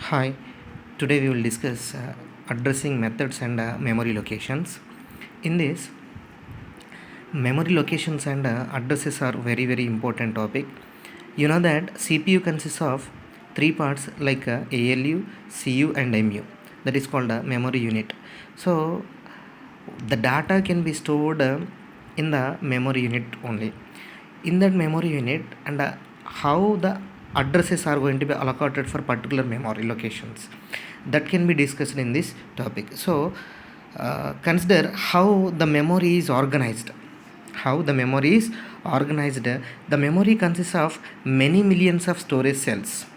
Hi, today we will discuss addressing methods and memory locations. In this, memory locations and addresses are very important topic. You know that CPU consists of three parts like ALU, CU and MU. That is called a memory unit. So the data can be stored in the memory unit only. In that memory unit and how the addresses are going to be allocated for particular memory locations, that can be discussed in this topic. So consider how the memory is organized. The memory consists of many millions of storage cells,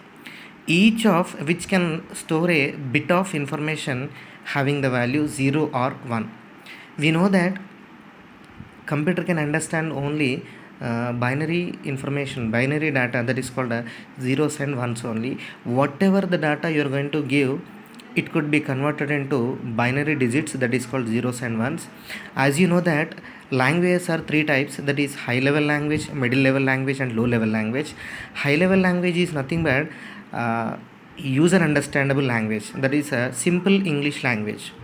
each of which can store a bit of information having the value 0 or 1. We know that computer can understand only binary information, binary data, that is called zeros and ones only. Whatever the data you are going to give, it could be converted into binary digits, that is called zeros and ones. As you know that languages are three types, that is high level language, middle level language and low level language. High level language is nothing but user understandable language, that is a simple English language,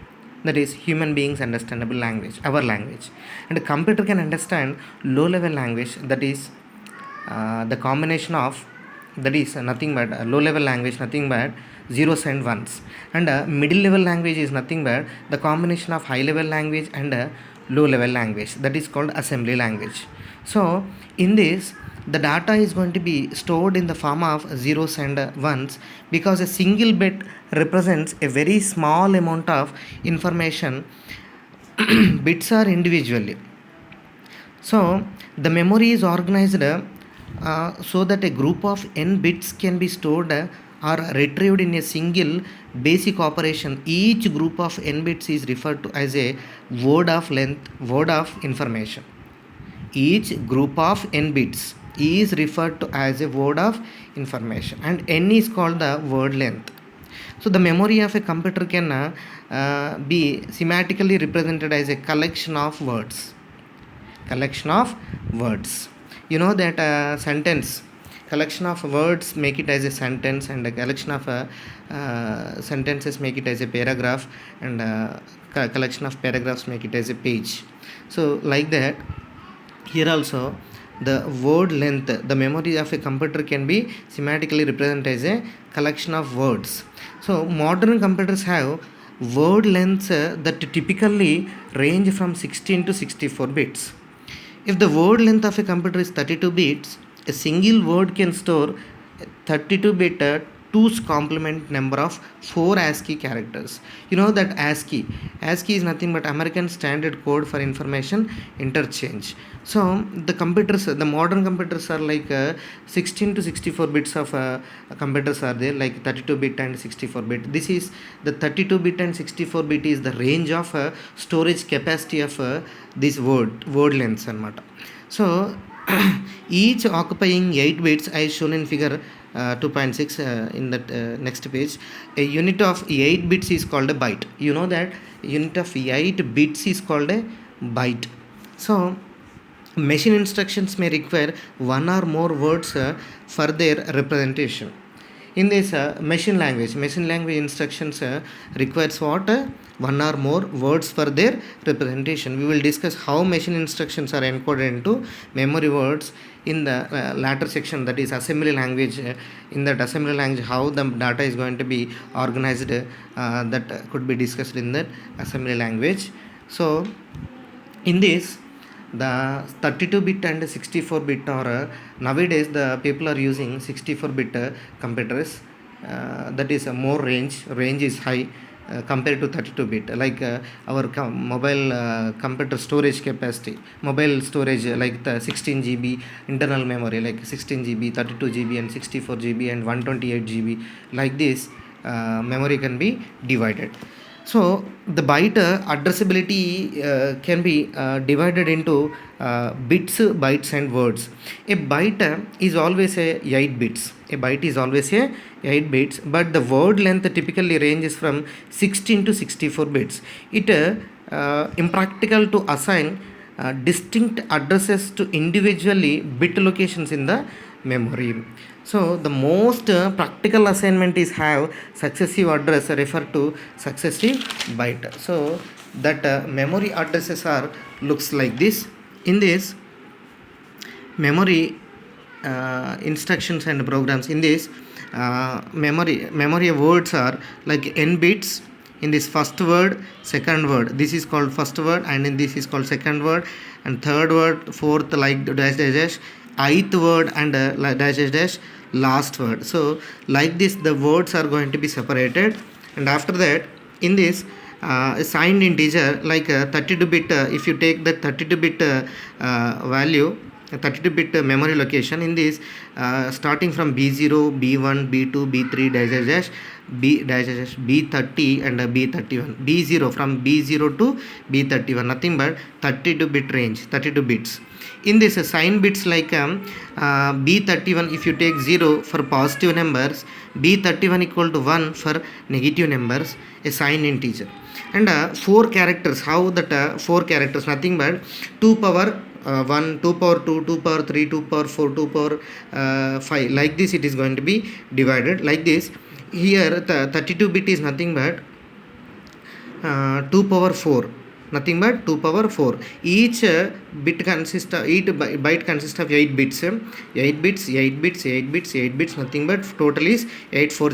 that is human beings understandable language, our language. And a computer can understand low level language, that is the combination of, that is nothing but low level language, nothing but zeros and ones. And middle level language is nothing but the combination of high level language and low level language, that is called assembly language. So in this, the data is going to be stored in the form of zeros and ones, because a single bit represents a very small amount of information. Bits are individually. So the memory is organized so that a group of n bits can be stored or retrieved in a single basic operation. Each group of n bits is referred to as a word of length, word of information. Each group of n bits is referred to as a word of information, and n is called the word length. So the memory of a computer can be schematically represented as a collection of words. You know that sentence, collection of words make it as a sentence, and a collection of sentences make it as a paragraph, and collection of paragraphs make it as a page. So like that, here also the word length, the memory of a computer can be schematically represented as a collection of words. So modern computers have word lengths that typically range from 16 to 64 bits. If the word length of a computer is 32 bits, a single word can store 32 bit 2's complement number of 4 ASCII characters. You know that ASCII is nothing but American Standard Code for Information Interchange. So the computers, the modern computers are like 16 to 64 bits of computers are there, like 32 bit and 64 bit. This is the 32 bit and 64 bit is the range of storage capacity of this word lengths anamata. So each occupying 8 bits as shown in figure 2.6 in that next page. A unit of 8 bits is called a byte. You know that unit of 8 bits is called a byte. So machine instructions may require one or more words for their representation. In this machine language instructions requires what, one or more words for their representation. We will discuss how machine instructions are encoded into memory words in the latter section, that is assembly language. In that assembly language, how the data is going to be organized, that could be discussed in that assembly language. So in this, the 32 bit and 64 bit, or nowadays the people are using 64 bit computers, that is a more range is high compared to 32 bit, like our mobile computer storage capacity, mobile storage, like the 16 GB internal memory, like 16 GB, 32 GB and 64 GB and 128 GB, like this memory can be divided. So the byte addressability can be divided into bits, bytes and words. A byte is always a 8 bits. A byte is always a 8 bits, but the word length typically ranges from 16 to 64 bits. It impractical to assign distinct addresses to individually bit locations in the memory. So the most practical assignment is have successive address refer to successive byte. So that memory addresses are looks like this. In this memory instructions and programs, in this memory words are like n bits. In this first word, second word, this is called first word, and in this is called second word, and third word, fourth like dash dash dash, eighth word, and dash dash dash, last word. So like this the words are going to be separated. And after that, in this signed integer like 32-bit, if you take the 32-bit value, 32-bit memory location, in this starting from b0, b1, b2, b3 dash dash dash, b dash dash, b30 and b31, b0, from b0 to b31, nothing but 32-bit range, 32 bits. In this sign bits like b31, if you take 0 for positive numbers, b31 equal to 1 for negative numbers, a sign integer. And 4 characters, how that 4 characters, nothing but 2 power 1, 2 power 2, 2 power 3, 2 power 4, 2 power 5, like this it is going to be divided like this. Here the 32-bit is nothing but 2 power 4, nothing but 2 power 4. Each bit consists of, each byte consists of 8 bits, 8 bits, 8 bits, 8 bits, 8 bits, nothing but total is 8 4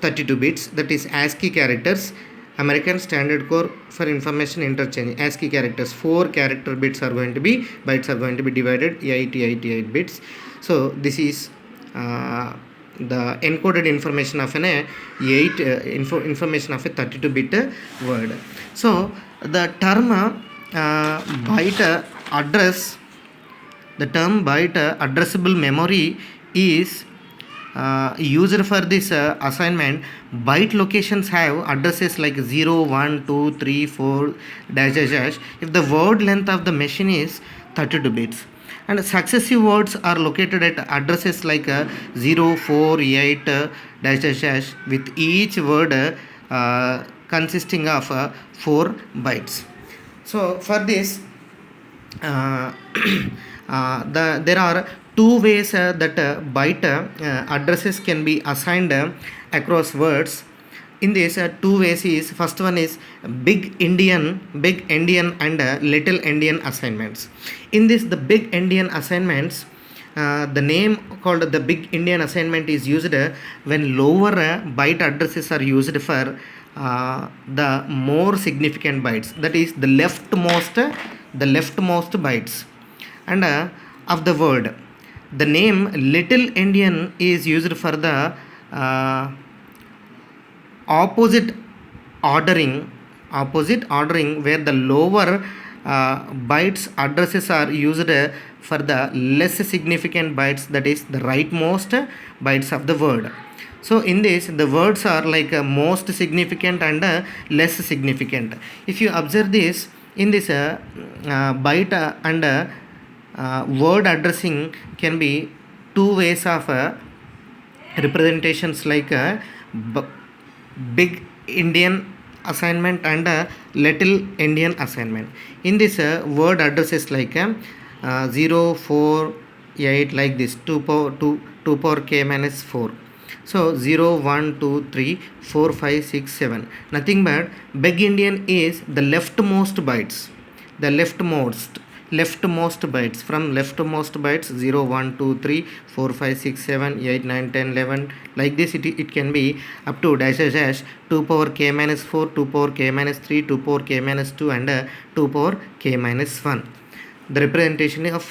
32 bits. That is ASCII characters, American Standard Code for Information Interchange, ASCII characters. 4 character bits are going to be, bytes are going to be divided 8 bits. So this is the encoded information of an information of a 32-bit word. So the term byte address, the term byte addressable memory is used for this assignment. Byte locations have addresses like 0, 1, 2, 3, 4 dash dash dash if the word length of the machine is 32 bits, and successive words are located at addresses like 0, 4, 8 dash dash dash, with each word consisting of 4 bytes. So for this there are two ways that byte addresses can be assigned across words. In this two ways is, first one is big Indian and little Indian assignments. In this the big Indian assignments, the name called the big Indian assignment is used when lower byte addresses are used for the more significant bytes, that is the leftmost bytes and of the word. The name little Indian is used for the opposite ordering, where the lower bytes addresses are used for the less significant bytes, that is the rightmost bytes of the word. So in this the words are like most significant and less significant. If you observe this, in this byte and word addressing can be two ways of representations, like big Indian assignment and little Indian assignment. In this word addresses like 0, 4, 8, like this, 2 power k minus 4. So 0, 1, 2, 3, 4, 5, 6, 7, nothing but big Indian is the leftmost bytes, the leftmost bytes. From leftmost bytes 0, 1, 2, 3, 4, 5, 6, 7, 8, 9, 10, 11, like this it can be up to dash dash dash 2 power k minus 4, 2 power k minus 3, 2 power k minus 2 and 2 power k minus 1. The representation of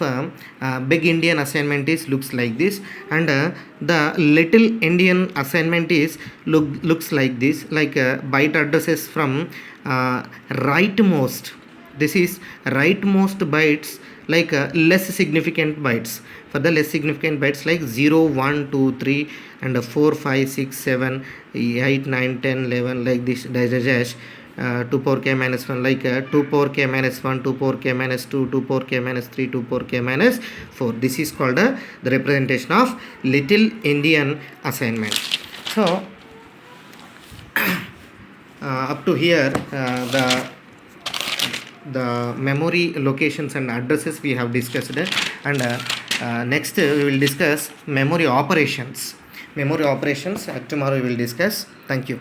big Indian assignment is looks like this, and the little Indian assignment is looks like this, like byte addresses from rightmost, this is rightmost bytes, like less significant bytes. For the less significant bytes like 0, 1, 2, 3 and 4, 5, 6, 7, 8, 9, 10, 11, like this dash dash dash 2 power k minus 1, like 2 power k minus 1, 2 power k minus 2, 2 power k minus 3, 2 power k minus 4. This is called the representation of little Indian assignment. So up to here the memory locations and addresses we have discussed, and Next, we will discuss memory operations. Tomorrow we will discuss. Thank you.